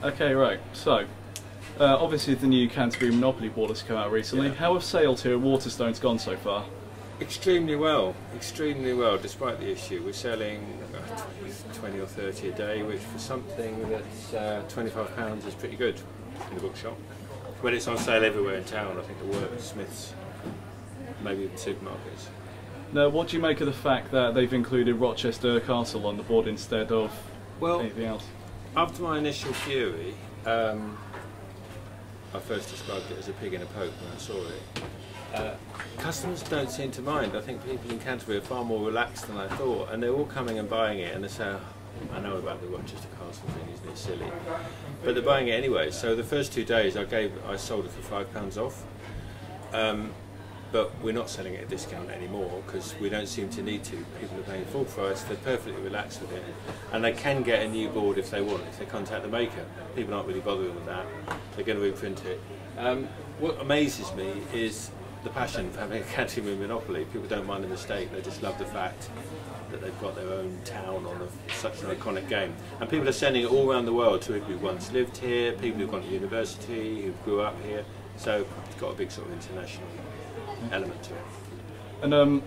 Okay, right. So, obviously the new Canterbury Monopoly board has come out recently. Yeah. How have sales here at Waterstones gone so far? Extremely well, despite the issue. We're selling 20 or 30 a day, which for something that's £25 is pretty good in the bookshop. When it's on sale everywhere in town, I think the worksmiths, maybe the supermarkets. Now, what do you make of the fact that they've included Rochester Castle on the board instead of anything else? After my initial fury, I first described it as a pig in a poke when I saw it. Customers don't seem to mind. I think people in Canterbury are far more relaxed than I thought, and they're all coming and buying it, and they say, oh, I know about the Rochester Castle thing, isn't it silly? But they're buying it anyway. So the first 2 days I sold it for £5 off. But we're not selling it at a discount anymore because we don't seem to need to. People are paying full price, they're perfectly relaxed with it, and they can get a new board if they want, if they contact the maker. People aren't really bothering with that, they're going to reprint it. What amazes me is the passion for having a Canterbury Monopoly. People don't mind the mistake, they just love the fact that they've got their own town on such an iconic game. And people are sending it all around the world to people who once lived here, people who've gone to university, who grew up here, so it's got a big sort of international element to it. And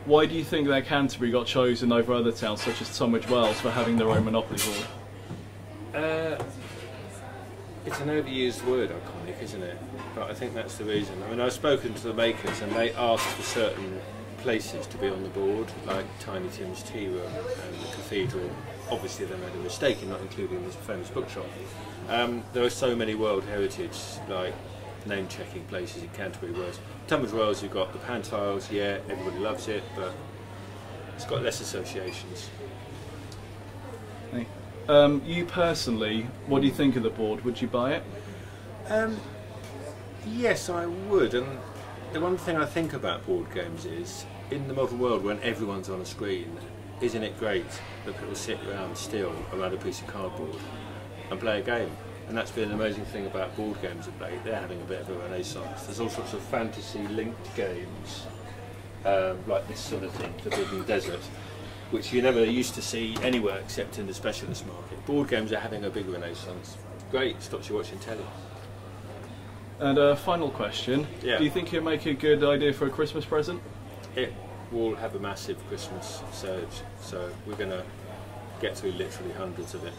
why do you think that Canterbury got chosen over other towns such as Tunbridge Wells for having their own Monopoly board? It's an overused word, iconic, isn't it? But I think that's the reason. I mean, I've spoken to the makers and they asked for certain places to be on the board, like Tiny Tim's Tea Room and the Cathedral. Obviously they made a mistake in not including this famous bookshop. There are so many World Heritage, like, name-checking places in Canterbury, whereas Tunbridge Wells, you've got the Pantiles, yeah, everybody loves it, but it's got less associations. Hey. You personally, what do you think of the board? Would you buy it? Yes, I would, and the one thing I think about board games is, in the modern world when everyone's on a screen, isn't it great that people sit around still around a piece of cardboard and play a game? And that's been an amazing thing about board games of late. They're having a bit of a renaissance. There's all sorts of fantasy-linked games, like this sort of thing, Forbidden Desert, which you never used to see anywhere except in the specialist market. Board games are having a big renaissance. Great, stops you watching telly. And a final question, yeah. Do you think it'd make a good idea for a Christmas present? It will have a massive Christmas surge, so we're going to get through literally hundreds of it.